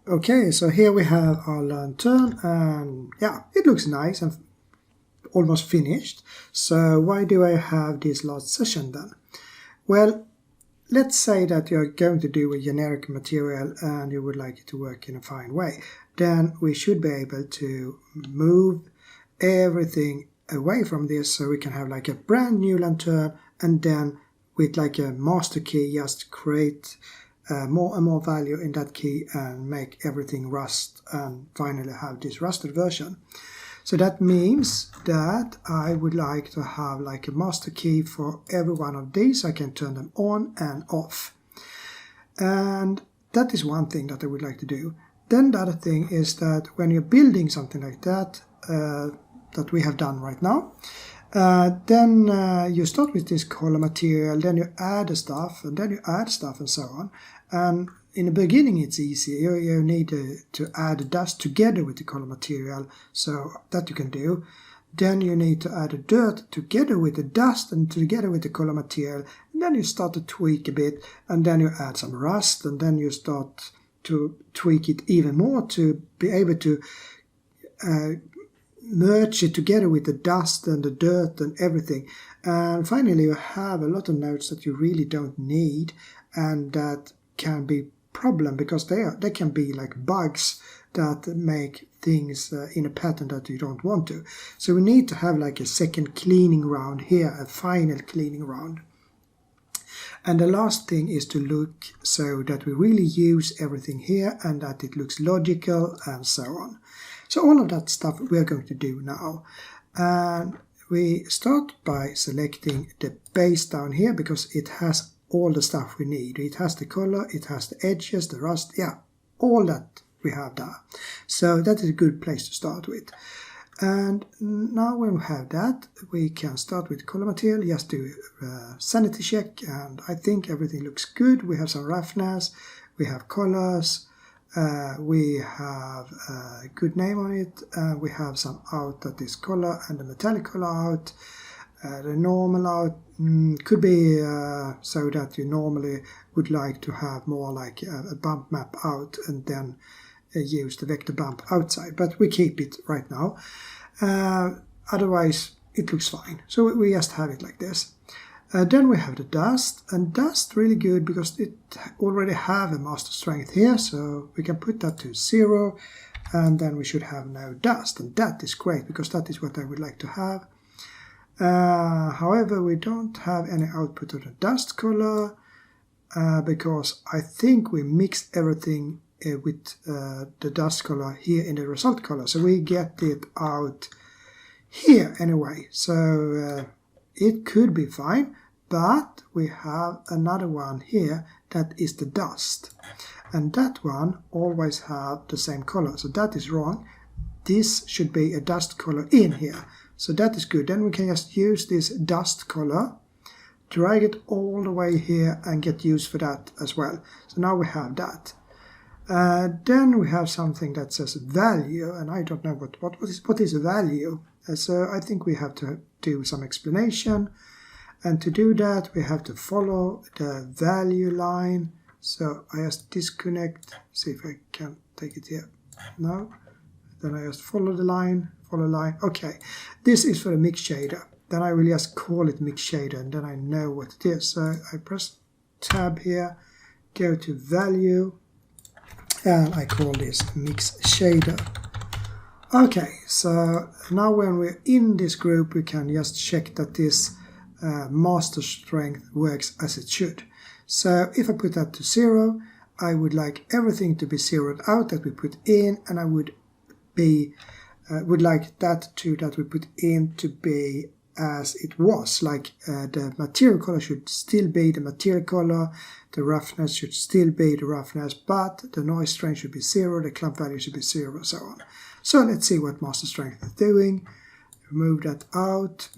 Okay, so here we have our lantern, and yeah, it looks nice and almost finished. So why do I have this last session then? Well, let's say that you're going to do a generic material and you would like it to work in a fine way. Then we should be able to move everything away from this so we can have like a brand new lantern, and then with like a master key just create more and more value in that key and make everything rust and finally have this rusted version. So that means that I would like to have like a master key for every one of these. I can turn them on and off. And that is one thing that I would like to do. Then the other thing is that when you're building something like that, that we have done right now, then you start with this color material, then you add the stuff, and then you add stuff and so on. And in the beginning it's easy. You need to add the dust together with the color material, so that you can do. Then you need to add the dirt together with the dust and together with the color material. And then you start to tweak a bit, and then you add some rust, and then you start to tweak it even more to be able to merge it together with the dust and the dirt and everything. And finally you have a lot of nodes that you really don't need, and that can be problem because they can be like bugs that make things in a pattern that you don't want to. So we need to have like a second cleaning round here, a final cleaning round. And the last thing is to look so that we really use everything here and that it looks logical and so on. So all of that stuff we are going to do now. And we start by selecting the base down here because it has all the stuff we need. It has the color, it has the edges, the rust, yeah, all that we have there. So that is a good place to start with. And now when we have that, we can start with color material, just do a sanity check, and I think everything looks good. We have some roughness, we have colors, we have a good name on it, we have some out that is color and the metallic color out. The normal out could be so that you normally would like to have more like a bump map out and then use the vector bump outside, but we keep it right now. Otherwise it looks fine, so we just have it like this. Then we have the dust, and dust really good because it already have a master strength here, so we can put that to 0, and then we should have no dust, and that is great because that is what I would like to have. However, we don't have any output of the dust color because I think we mixed everything with the dust color here in the result color, so we get it out here anyway. So it could be fine, but we have another one here that is the dust, and that one always have the same color, so that is wrong. This should be a dust color in here. So that is good. Then we can just use this dust color, drag it all the way here and get use for that as well. So now we have that. Then we have something that says value, and I don't know what is a value. So I think we have to do some explanation. And to do that, we have to follow the value line. So I just disconnect, see if I can take it here. No. Then I just follow the line. Okay, this is for the mix shader. Then I will just call it mix shader, and then I know what it is. So I press tab here, go to value, and I call this mix shader. Okay, so now when we're in this group, we can just check that this master strength works as it should. So if I put that to 0, I would like everything to be zeroed out that we put in, and I would like that we put in to be as it was, like the material color should still be the material color, the roughness should still be the roughness, but the noise strength should be 0, the clump value should be 0, and so on. So let's see what master strength is doing. Move that out,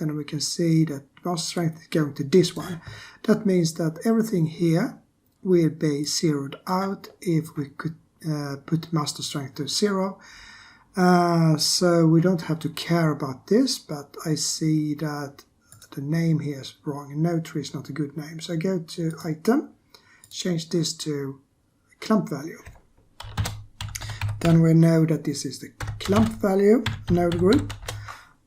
and we can see that master strength is going to this one. That means that everything here will be zeroed out if we could put master strength to 0. So we don't have to care about this, but I see that the name here is wrong. No tree is not a good name. So I go to item, change this to clump value. Then we know that this is the clump value node group.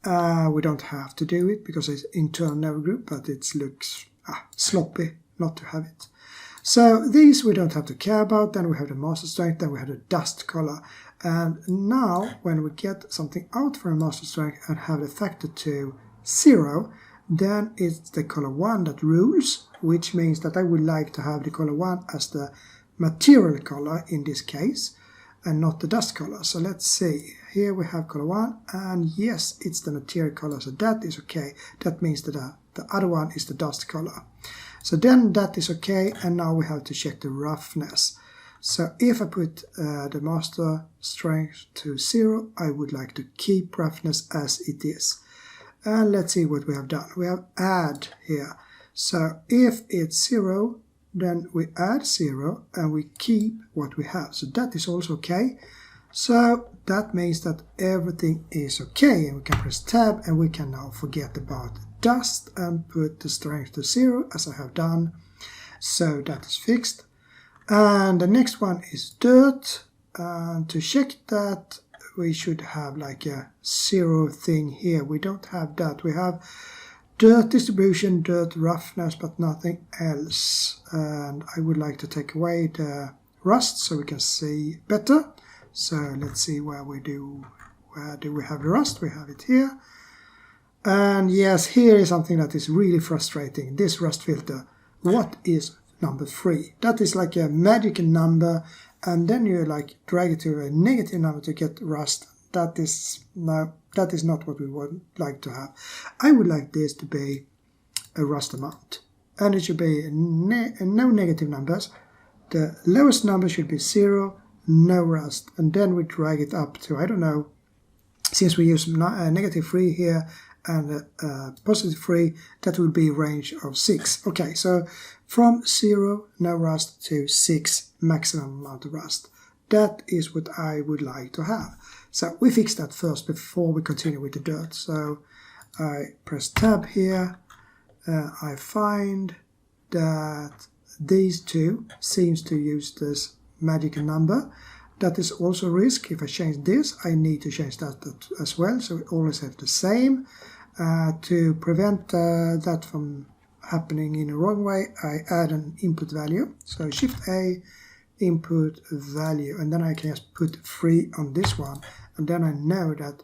We don't have to do it because it's internal node group, but it looks sloppy not to have it. So these we don't have to care about. Then we have the master strength, then we have the dust color. And now when we get something out from master strength and have the factor to 0, then it's the color 1 that rules, which means that I would like to have the color 1 as the material color in this case, and not the dust color. So let's see, here we have color 1, and yes, it's the material color, so that is okay. That means that the other one is the dust color. So then that is okay, and now we have to check the roughness. So if I put the master strength to 0, I would like to keep roughness as it is. And let's see what we have done. We have add here. So if it's 0, then we add 0 and we keep what we have. So that is also okay. So that means that everything is okay, and we can press tab and we can now forget about dust and put the strength to 0 as I have done. So that is fixed. And the next one is dirt. And to check that, we should have like a 0 thing here. We don't have that. We have dirt distribution, dirt roughness, but nothing else. And I would like to take away the rust so we can see better. So let's see where we do. Where do we have the rust? We have it here. And yes, here is something that is really frustrating. This rust filter. What is number 3? That is like a magic number, and then you like drag it to a negative number to get rust. That is not what we would like to have. I would like this to be a rust amount, and it should be no negative numbers. The lowest number should be 0, no rust, and then we drag it up to, I don't know, since we use negative 3 here and positive 3, that will be a range of 6. Okay, so from 0, no rust, to 6, maximum amount of rust. That is what I would like to have. So we fix that first before we continue with the dirt. So I press tab here. I find that these two seems to use this magic number. That is also a risk. If I change this, I need to change that as well. So we always have the same. To prevent that from happening in the wrong way, I add an input value. So Shift A, input value, and then I can just put 3 on this one, and then I know that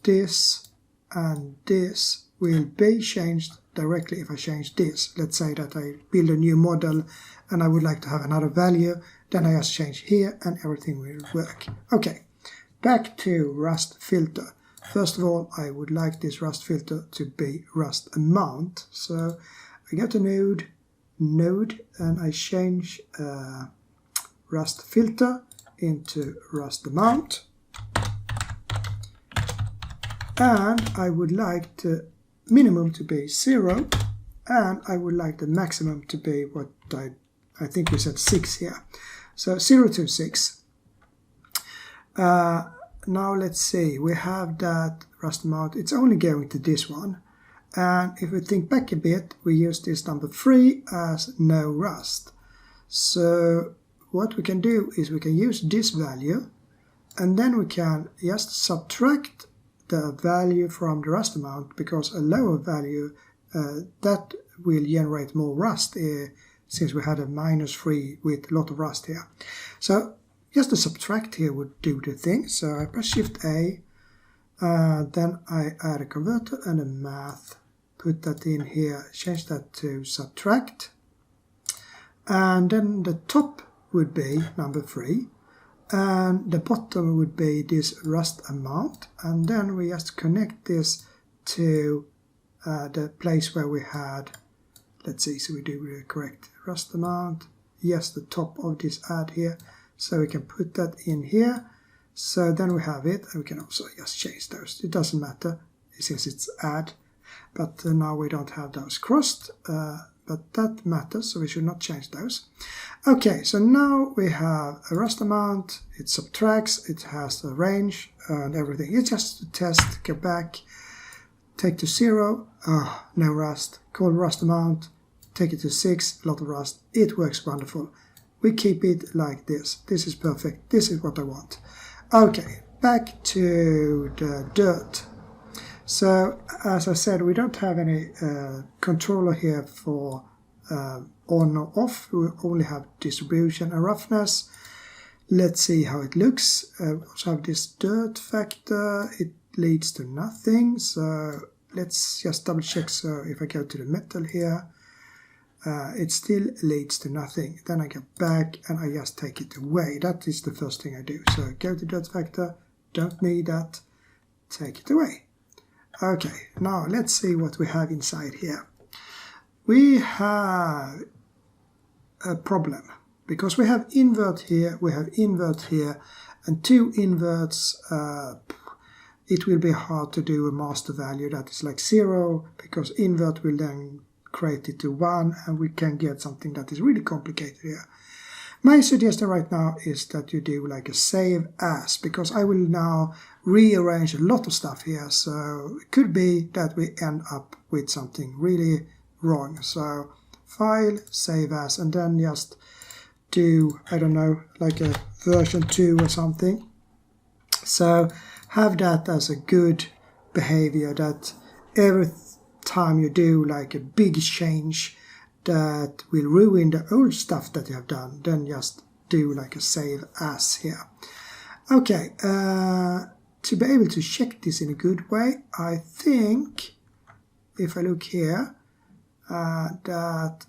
this and this will be changed directly if I change this. Let's say that I build a new model and I would like to have another value, then I just change here and everything will work. Okay, back to rust filter. First of all, I would like this rust filter to be rust amount. So I go to node, and I change rust filter into rust amount. And I would like the minimum to be 0, and I would like the maximum to be what I think we said 6 here. So 0 to 6. Now let's see, we have that rust amount, it's only going to this one. And if we think back a bit, we use this number 3 as no rust. So what we can do is we can use this value, and then we can just subtract the value from the rust amount, because a lower value that will generate more rust since we had a -3 with a lot of rust here. So just to subtract here would do the thing. So I press Shift A, then I add a converter and a math, put that in here, change that to subtract, and then the top would be number 3, and the bottom would be this rust amount, and then we just connect this to the place where we had, let's see, so we do the correct rust amount, yes, the top of this add here, so we can put that in here. So then we have it, and we can also just change those. It doesn't matter since it's add, but now we don't have those crossed, but that matters, so we should not change those. Okay, so now we have a rust amount, it subtracts, it has a range and everything. It's just to test, go back, take to 0, no rust, call rust amount, take it to 6, a lot of rust. It works wonderful. We keep it like this. This is perfect. This is what I want. Okay, back to the dirt. So as I said, we don't have any controller here for on or off. We only have distribution and roughness. Let's see how it looks. We also have this dirt factor. It leads to nothing. So let's just double check. So if I go to the metal here, it still leads to nothing. Then I go back and I just take it away. That is the first thing I do. So go to dirt factor, don't need that, take it away. Okay, now let's see what we have inside here. We have a problem because we have invert here, we have invert here, and two inverts. It will be hard to do a master value that is like 0 because invert will then create it to 1 and we can get something that is really complicated here. My suggestion right now is that you do like a save as, because I will now rearrange a lot of stuff here, so it could be that we end up with something really wrong. So file, save as, and then just do, I don't know, like a version 2 or something. So have that as a good behavior, that every time you do like a big change that will ruin the old stuff that you have done, then just do like a save as here. Okay, to be able to check this in a good way, I think if I look here, that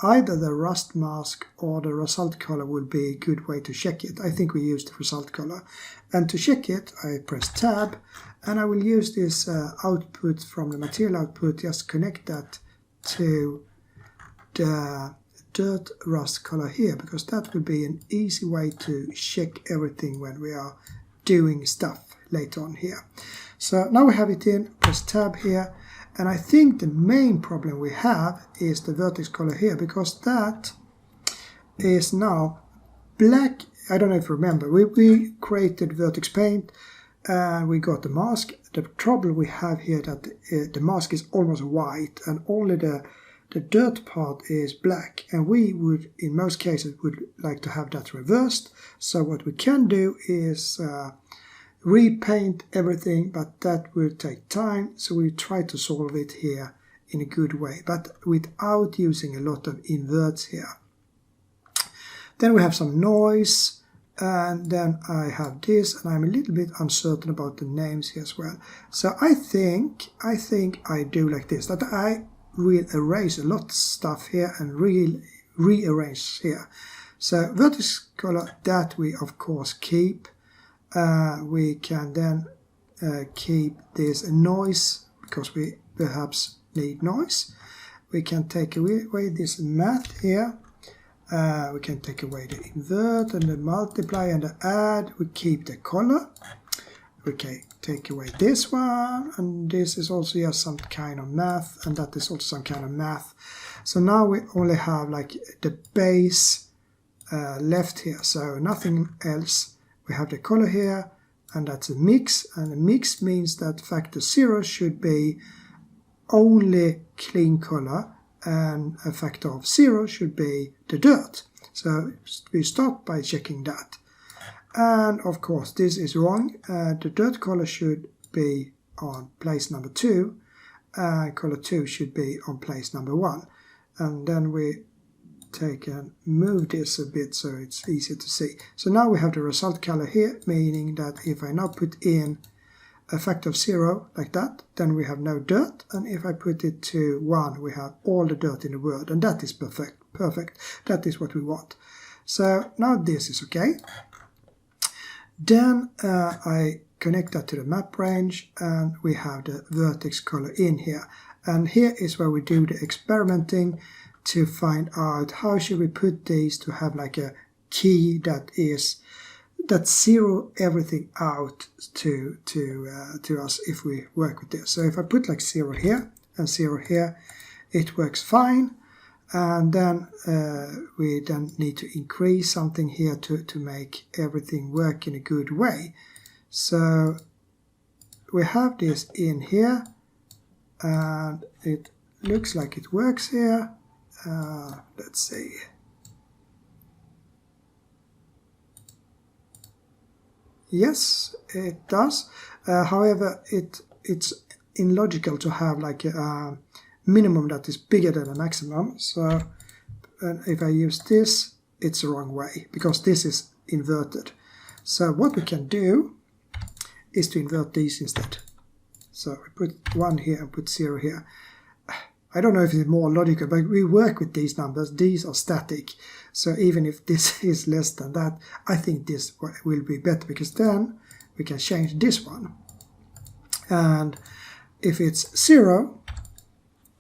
either the rust mask or the result color will be a good way to check it. I think we use the result color. And to check it, I press tab, and I will use this output from the material output, just connect that to the dirt rust color here, because that will be an easy way to check everything when we are doing stuff later on here. So now we have it in, press tab here, and I think the main problem we have is the vertex color here, because that is now black. I don't know if you remember, we created vertex paint and we got the mask. The trouble we have here that the mask is almost white and only the dirt part is black, and we would in most cases would like to have that reversed. So what we can do is repaint everything, but that will take time, so we try to solve it here in a good way, but without using a lot of inverts here. Then we have some noise, and then I have this, and I'm a little bit uncertain about the names here as well. So I think I do like this, that I will erase a lot of stuff here and rearrange here. So vertex color, that we of course keep. We can then keep this noise because we perhaps need noise. We can take away this math here. We can take away the invert and the multiply and the add. We keep the color. We can take away this one, and this is also just some kind of math, and that is also some kind of math. So now we only have like the base left here, so nothing else. We have the color here, and that's a mix, and a mix means that factor 0 should be only clean color, and a factor of 0 should be the dirt. So we start by checking that. And of course this is wrong. The dirt color should be on place number 2, color 2 should be on place number 1. And then we take and move this a bit so it's easier to see. So now we have the result color here, meaning that if I now put in a factor of 0 like that, then we have no dirt, and if I put it to 1 we have all the dirt in the world, and that is perfect. That is what we want. So now this is okay. Then I connect that to the map range, and we have the vertex color in here, and here is where we do the experimenting to find out how should we put these to have like a key that zero everything out to us if we work with this. So if I put like 0 here and 0 here, it works fine. And then we then need to increase something here to make everything work in a good way. So we have this in here, and it looks like it works here. Let's see. Yes, it does. However, it's illogical to have like a minimum that is bigger than a maximum. So if I use this, it's the wrong way because this is inverted. So what we can do is to invert these instead. So we put 1 here and put 0 here. I don't know if it's more logical, but we work with these numbers. These are static. So even if this is less than that, I think this will be better because then we can change this one. And if it's 0,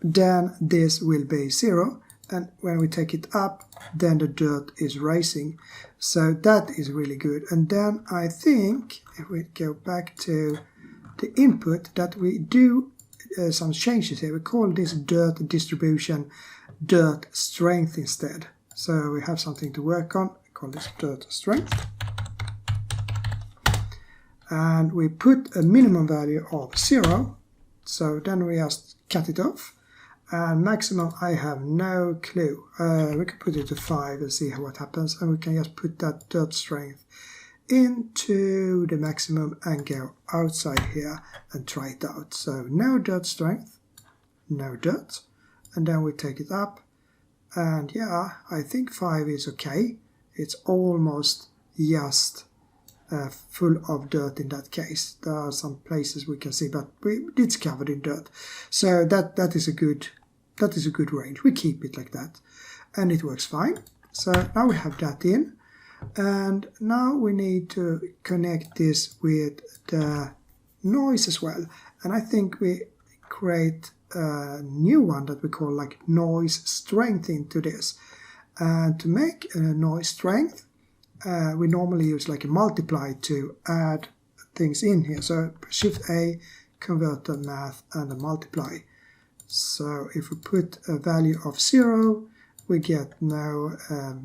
then this will be 0. And when we take it up, then the dirt is rising. So that is really good. And then I think if we go back to the input that we do some changes here. We call this dirt distribution dirt strength instead. So we have something to work on. We call this dirt strength. And we put a minimum value of 0. So then we just cut it off. And maximum, I have no clue. We can put it to 5 and see what happens. And we can just put that dirt strength into the maximum and go outside here and try it out. So no dirt strength, no dirt. And then we take it up. And yeah, I think 5 is okay. It's almost just full of dirt in that case. There are some places we can see, but it's covered in dirt. So that is a good range. We keep it like that, and it works fine. So now we have that in, and now we need to connect this with the noise as well. And I think we create a new one that we call like noise strength into this. And to make a noise strength, we normally use like a multiply to add things in here. So Shift A, convert the math and a multiply. So if we put a value of 0, we get no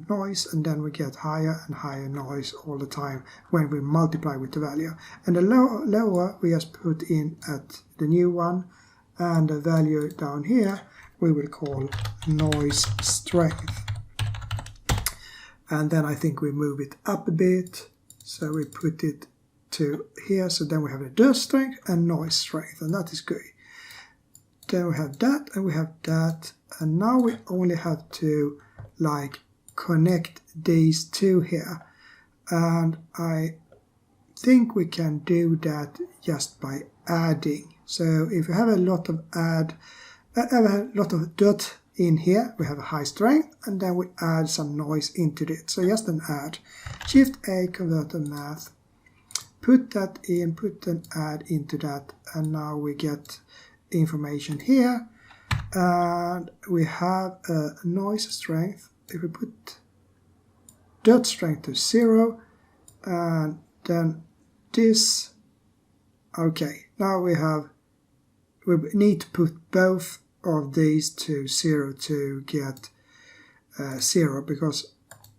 noise, and then we get higher and higher noise all the time when we multiply with the value. And the lower we just put in at the new one, and the value down here we will call noise strength. And then I think we move it up a bit, so we put it to here, so then we have the dirt strength and noise strength, and that is good. Then we have that and we have that, and now we only have to like connect these two here, and I think we can do that just by adding. So if you have a lot of dirt in here, we have a high strength, and then we add some noise into it. So just an add. Shift A, convert the math, put that in, put an add into that, and now we get information here, and we have a noise strength. If we put dirt strength to 0, and then this, okay, now we need to put both of these to 0 to get 0, because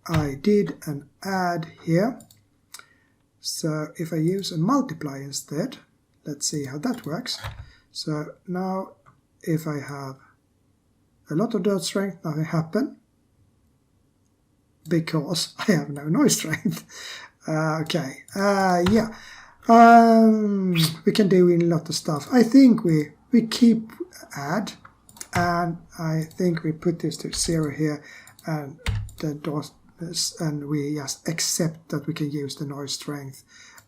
I did an add here. So if I use a multiply instead, let's see how that works. So now if I have a lot of dirt strength, nothing happens because I have no noise strength. Okay, yeah, we can do a lot of stuff. I think we keep add, and I think we put this to 0 here, and and we just accept that we can use the noise strength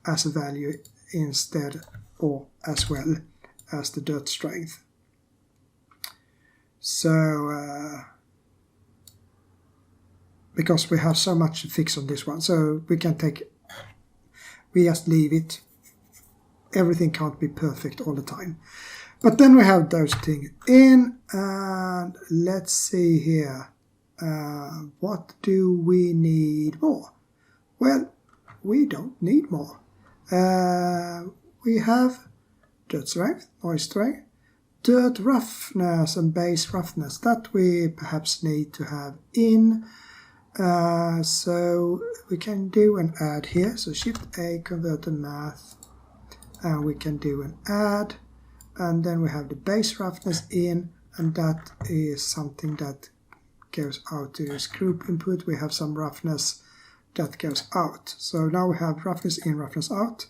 as a value instead, or as well as the dirt strength. So because we have so much to fix on this one, so we just leave it. Everything can't be perfect all the time. But then we have those things in, and let's see here. What do we need more? Well, we don't need more. We have dirt strength, noise strength, dirt roughness and base roughness. That we perhaps need to have in. So we can do an add here. So Shift A, convert the math, and we can do an add. And then we have the base roughness in, and that is something that goes out to this group input. We have some roughness that goes out. So now we have roughness in, roughness out,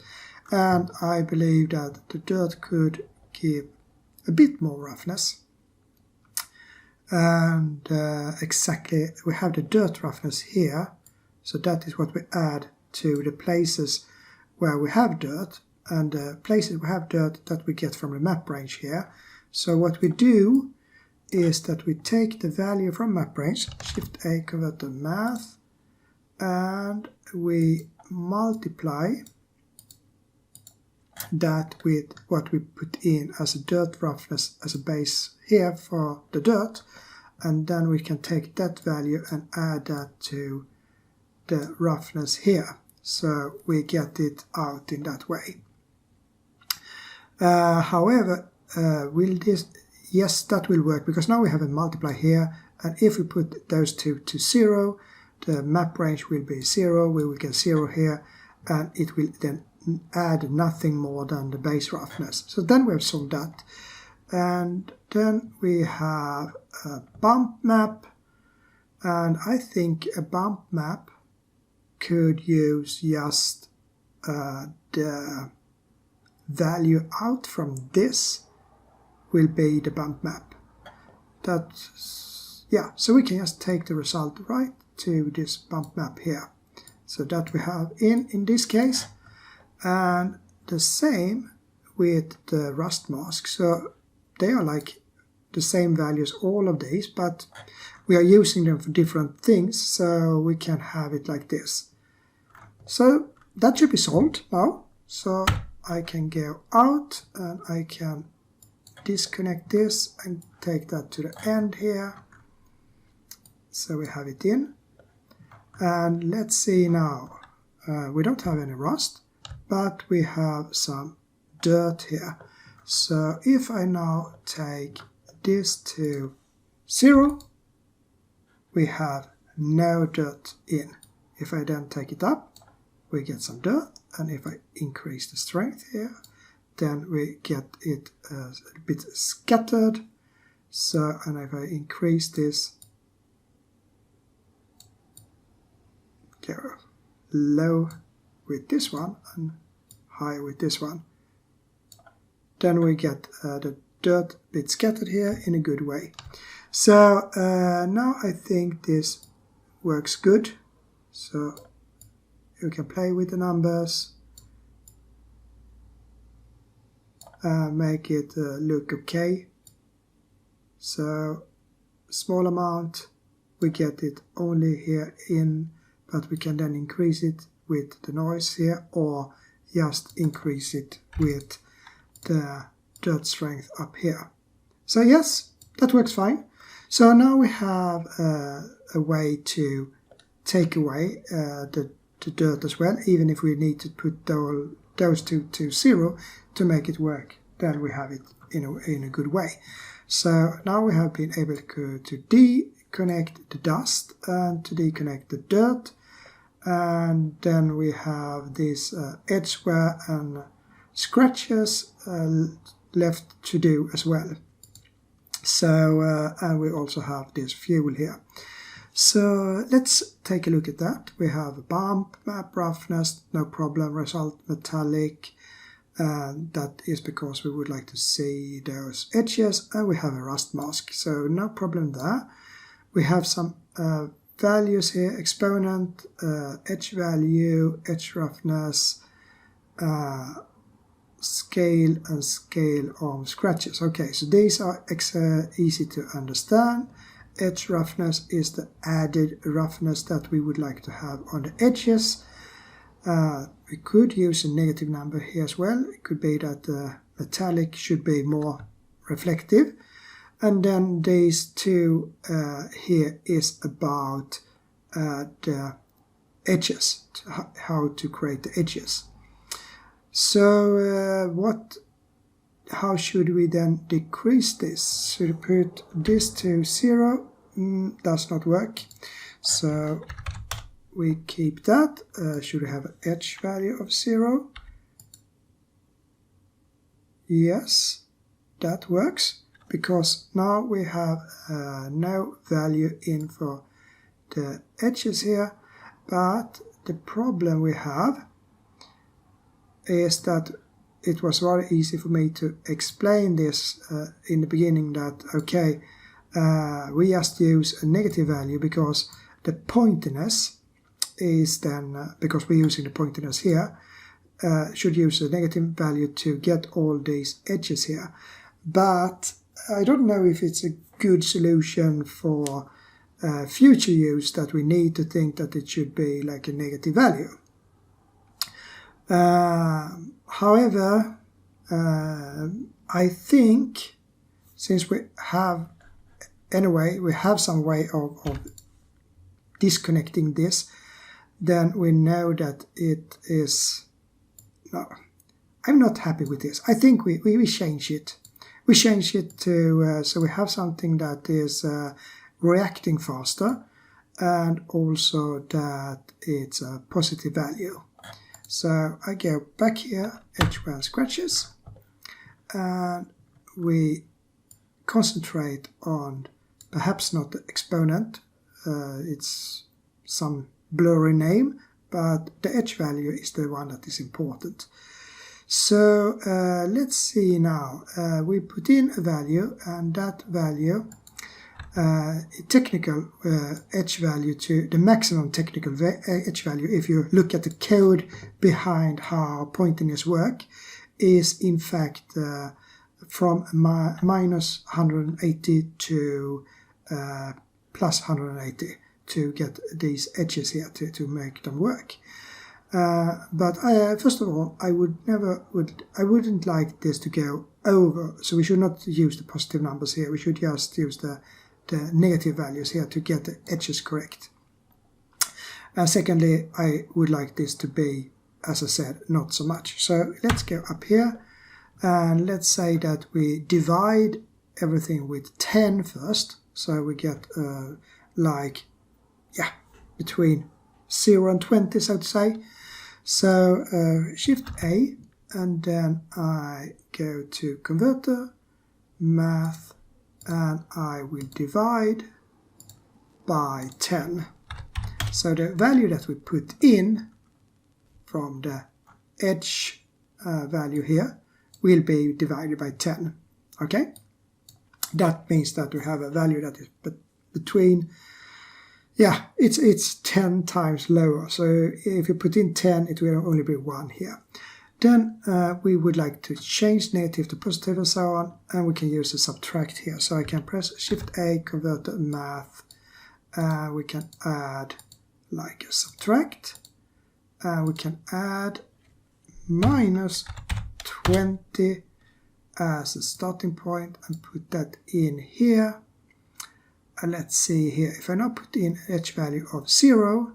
and I believe that the dirt could give a bit more roughness. And exactly, we have the dirt roughness here, so that is what we add to the places where we have dirt, and the places we have dirt that we get from the map range here. So what we do is that we take the value from map range, Shift A, convert to math, and we multiply that with what we put in as a dirt roughness as a base here for the dirt, and then we can take that value and add that to the roughness here, so we get it out in that way. However, will this? Yes, that will work, because now we have a multiply here, and if we put those two to 0, the map range will be 0, we will get 0 here, and it will then add nothing more than the base roughness. So then we have solved that. And then we have a bump map, and I think a bump map could use just the value out from this will be the bump map. That's, yeah, so we can just take the result right to this bump map here. So that we have in this case, and the same with the rust mask. So they are like the same values, all of these, but we are using them for different things, so we can have it like this. So that should be solved now. So I can go out and I can disconnect this and take that to the end here. So we have it in. And let's see now. We don't have any rust, but we have some dirt here. So if I now take this to 0, we have no dirt in. If I then take it up, we get some dirt, and if I increase the strength here, then we get it a bit scattered. So, and if I increase this, go low with this one and high with this one, then we get the dirt bit scattered here in a good way. So now I think this works good. So you can play with the numbers, make it look okay. So small amount, we get it only here in, but we can then increase it with the noise here, or just increase it with the dirt strength up here. So yes, that works fine. So now we have a way to take away the dirt as well, even if we need to put those two to 0 to make it work, then we have it in a good way. So now we have been able to deconnect the dust and to deconnect the dirt, and then we have these edge wear and scratches left to do as well. So and we also have this fuel here. So let's take a look at that. We have a bump, map roughness, no problem, result metallic, and that is because we would like to see those edges, and we have a rust mask, so no problem there. We have some values here, exponent, edge value, edge roughness, scale and scale on scratches. Okay, so these are easy to understand. Edge roughness is the added roughness that we would like to have on the edges. We could use a negative number here as well. It could be that the metallic should be more reflective. And then these two here is about the edges, how to create the edges. So how should we then decrease this? Should we put this to 0? Does not work. So we keep that. Should we have an edge value of 0? Yes, that works, because now we have no value in for the edges here, but the problem we have is that it was very easy for me to explain this in the beginning, that okay, we just use a negative value because the pointiness is then, because we're using the pointiness here, should use a negative value to get all these edges here. But I don't know if it's a good solution for future use, that we need to think that it should be like a negative value. However, I think since we have some way of disconnecting this, then we know that it is, no, I'm not happy with this. I think we change it. We change it to, so we have something that is reacting faster, and also that it's a positive value. So I go back here, edge-well scratches, and we concentrate on perhaps not the exponent, it's some blurry name, but the edge value is the one that is important. So let's see now, we put in a value, and that value, technical edge value to the maximum technical edge value, if you look at the code behind how pointiness work, is in fact from minus 180 to plus 180 to get these edges here to make them work. But first of all, I wouldn't like this to go over, so we should not use the positive numbers here. We should just use the negative values here to get the edges correct. Secondly, I would like this to be, as I said, not so much. So let's go up here, and let's say that we divide everything with 10 first. So we get between 0 and 20, so to say. So Shift A, and then I go to Converter, Math, and I will divide by 10. So the value that we put in from the edge value here will be divided by 10. Okay? That means that we have a value that is between, it's 10 times lower. So if you put in 10, it will only be 1 here. Then we would like to change negative to positive and so on, and we can use a subtract here. So I can press Shift A, Converter, Math, we can add like a subtract, we can add minus 20 as a starting point and put that in here. And let's see here, if I now put in edge value of 0,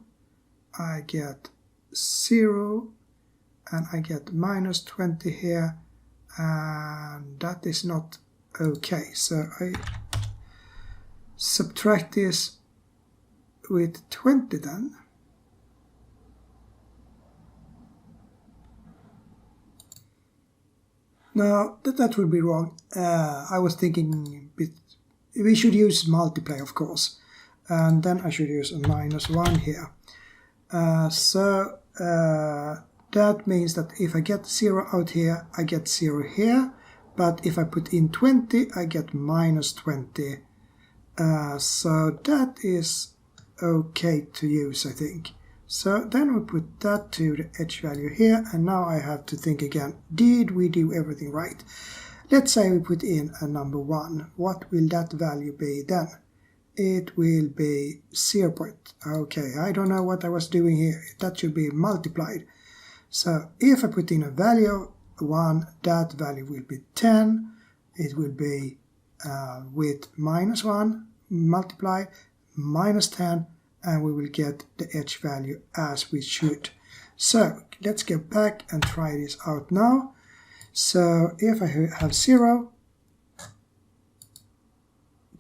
I get 0, and I get minus 20 here, and that is not okay. So I subtract this with 20 then. No, that would be wrong. I was thinking we should use multiply, of course, and then I should use a minus 1 here. That means that if I get 0 out here, I get 0 here, but if I put in 20, I get minus 20. So that is okay to use, I think. So then we put that to the edge value here, and now I have to think again, did we do everything right? Let's say we put in a number 1. What will that value be then? It will be 0. Okay, I don't know what I was doing here. That should be multiplied. So if I put in a value of 1, that value will be 10. It will be with minus 1, multiply, minus 10, and we will get the edge value as we should. So let's go back and try this out now. So if I have 0,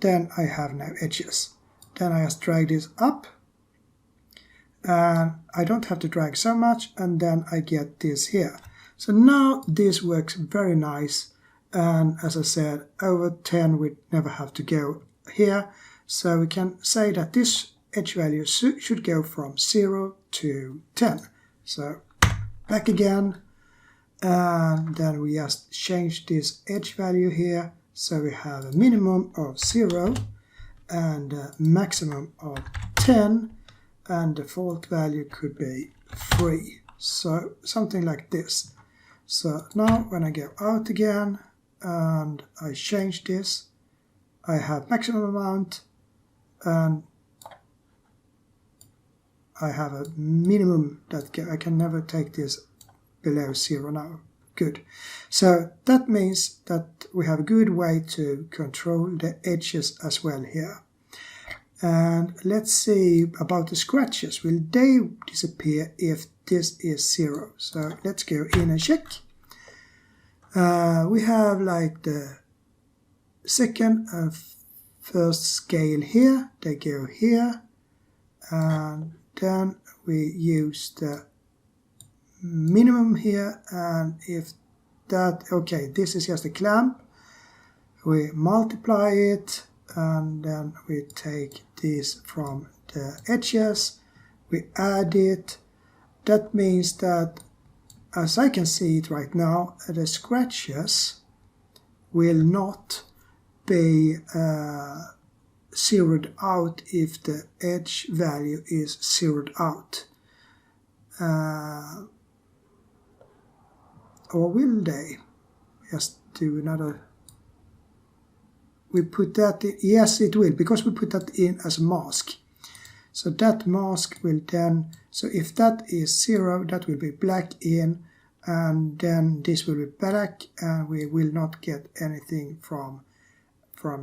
then I have no edges. Then I just drag this up, and I don't have to drag so much, and then I get this here. So now this works very nice, and as I said, over 10 we never have to go here. So we can say that this edge value should go from 0 to 10. So back again, and then we just change this edge value here, so we have a minimum of 0 and a maximum of 10, and default value could be 3. So something like this. So now when I go out again and I change this, I have maximum amount and I have a minimum that I can never take this below 0 now. Good. So that means that we have a good way to control the edges as well here. And let's see about the scratches. Will they disappear if this is 0? So let's go in and check. We have like the second and first scale here. They go here. And then we use the minimum here, and if that, okay, this is just a clamp, we multiply it, and then we take this from the edges, we add it. That means that, as I can see it right now, the scratches will not be zeroed out if the edge value is zeroed out. Or will they? Just do another. We put that in. Yes, it will, because we put that in as a mask. So that mask will then, so if that is 0, that will be black in, and then this will be black, and we will not get anything from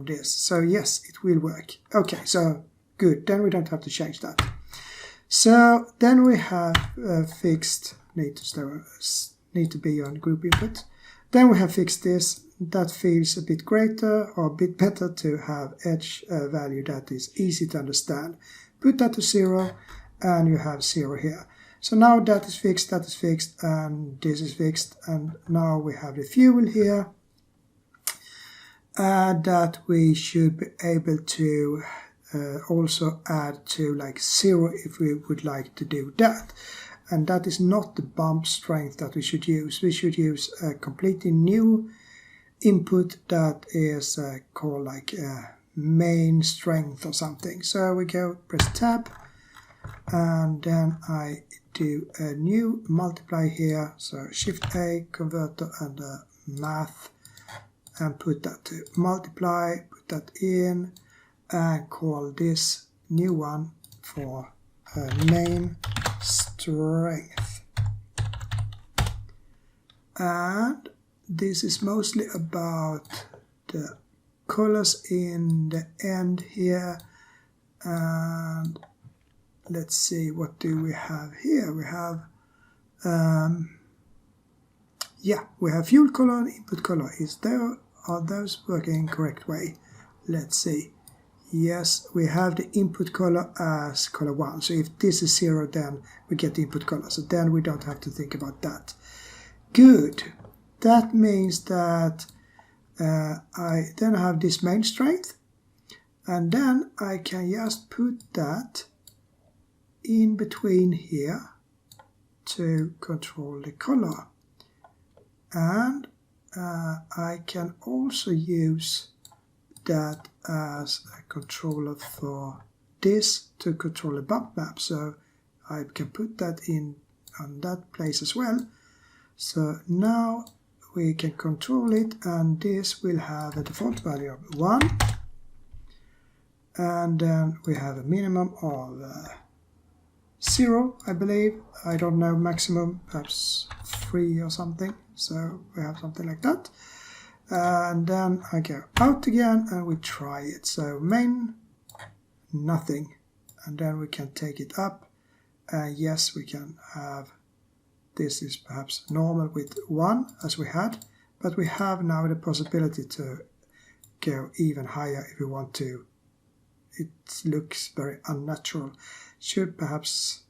this. So yes, it will work. Okay, so good. Then we don't have to change that. So then we have fixed, need to be on group input. Then we have fixed this. That feels a bit greater or a bit better to have edge value that is easy to understand. Put that to 0 and you have 0 here. So now that is fixed, and this is fixed, and now we have the fuel here. That we should be able to also add to like 0 if we would like to do that. And that is not the bump strength that we should use. We should use a completely new input that is called like main strength or something. So we go press tab, and then I do a new multiply here. So shift A, converter, and math, and put that to multiply, put that in, and call this new one for main strength. And this is mostly about the colors in the end here. And let's see, what do we have here? We have we have fuel color and input color. Are those working correct way? Let's see. Yes, we have the input color as color 1. So if this is 0, then we get the input color. So then we don't have to think about that. Good. That means that I then have this main strength. And then I can just put that in between here to control the color. And I can also use that as a controller for this to control a bump map. So I can put that in on that place as well. So now we can control it, and this will have a default value of 1. And then we have a minimum of 0, I believe. I don't know, maximum, perhaps 3 or something. So we have something like that. And then I go out again and we try it. So main, nothing. And then we can take it up. Yes, we can have, this is perhaps normal with 1 as we had. But we have now the possibility to go even higher if we want to. It looks very unnatural. Should perhaps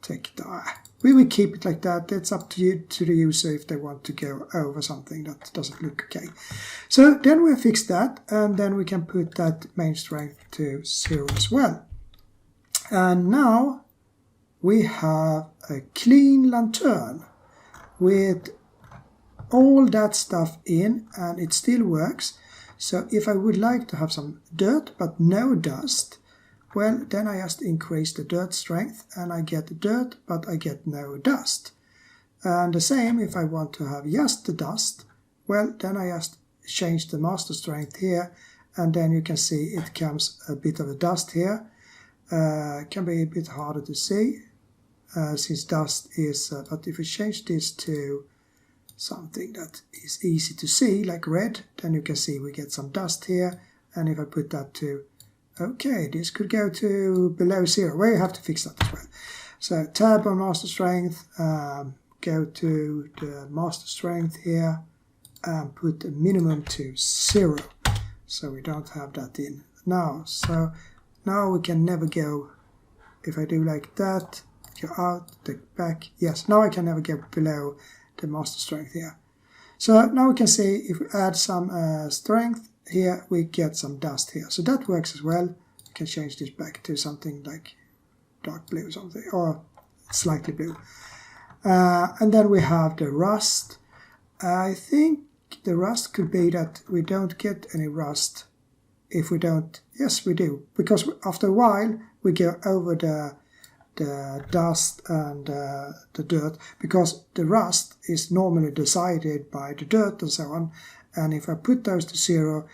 take that. We will keep it like that. It's up to you, to the user, if they want to go over something that doesn't look okay. So then we fix that, and then we can put that main strength to 0 as well. And now we have a clean lantern with all that stuff in, and it still works. So if I would like to have some dirt but no dust, well, then I just increase the dirt strength and I get the dirt, but I get no dust. And the same if I want to have just the dust, well, then I just change the master strength here, and then you can see it comes a bit of a dust here. Can be a bit harder to see since dust is, but if we change this to something that is easy to see, like red, then you can see we get some dust here. And if I put that to, okay, this could go to below 0. Well, you have to fix that as well. So tab on master strength, go to the master strength here, and put the minimum to 0. So we don't have that in now. So now we can never go, if I do like that, go out, take back, yes, now I can never go below the master strength here. So now we can see if we add some strength here, we get some dust here. So that works as well. You can change this back to something like dark blue or something, or slightly blue. And then we have the rust. I think the rust could be that we don't get any rust if we don't. Yes, we do, because after a while we go over the dust and the dirt, because the rust is normally decided by the dirt and so on. And if I put those to 0,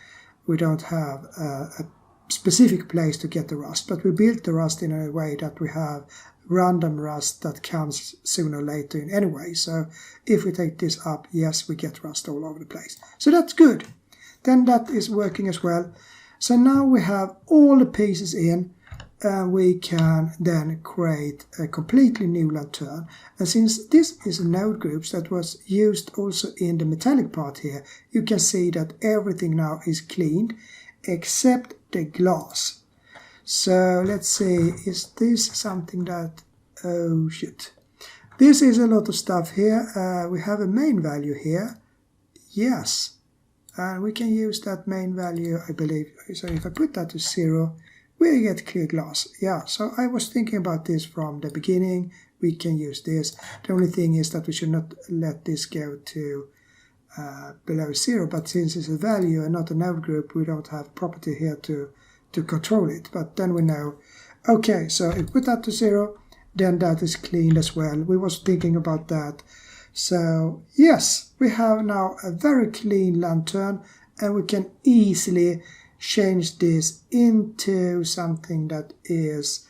we don't have a specific place to get the rust, but we built the rust in a way that we have random rust that comes sooner or later in anyway. So if we take this up, yes, we get rust all over the place. So that's good. Then that is working as well. So now we have all the pieces in, and we can then create a completely new lantern. And since this is a node groups that was used also in the metallic part here, you can see that everything now is cleaned except the glass. So let's see, is this something that, oh shit. This is a lot of stuff here. We have a main value here. Yes. And we can use that main value, I believe. So if I put that to 0, we get clear glass. Yeah, so I was thinking about this from the beginning. We can use this. The only thing is that we should not let this go to below 0. But since it's a value and not a node group, we don't have property here to control it. But then we know, okay, so if we put that to 0, then that is cleaned as well. We was thinking about that. So yes, we have now a very clean lantern, and we can easily change this into something that is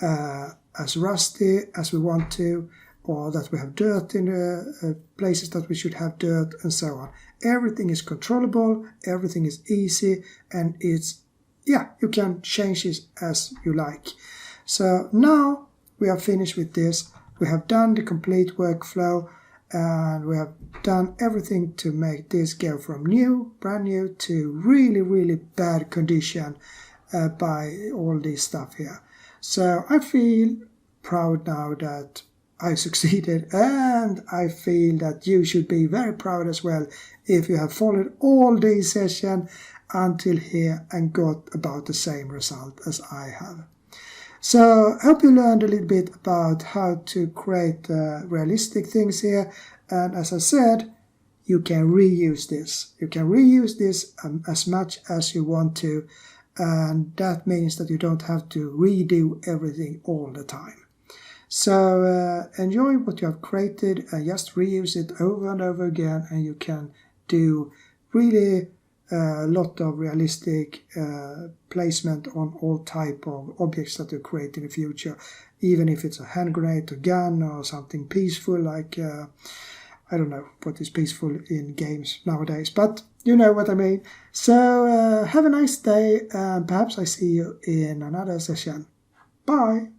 as rusty as we want to, or that we have dirt in the places that we should have dirt, and so on. Everything is controllable, everything is easy, and it's, yeah, you can change it as you like. So now we are finished with this. We have done the complete workflow, and we have done everything to make this go from brand new to really, really bad condition by all this stuff here. So I feel proud now that I succeeded, and I feel that you should be very proud as well if you have followed all these sessions until here and got about the same result as I have. So I hope you learned a little bit about how to create realistic things here. And as I said, you can reuse this. You can reuse this as much as you want to. And that means that you don't have to redo everything all the time. So enjoy what you have created and just reuse it over and over again. And you can do really a lot of realistic placement on all type of objects that you create in the future, even if it's a hand grenade, a gun, or something peaceful like I don't know what is peaceful in games nowadays, but you know what I mean. So have a nice day, and perhaps I see you in another session. Bye.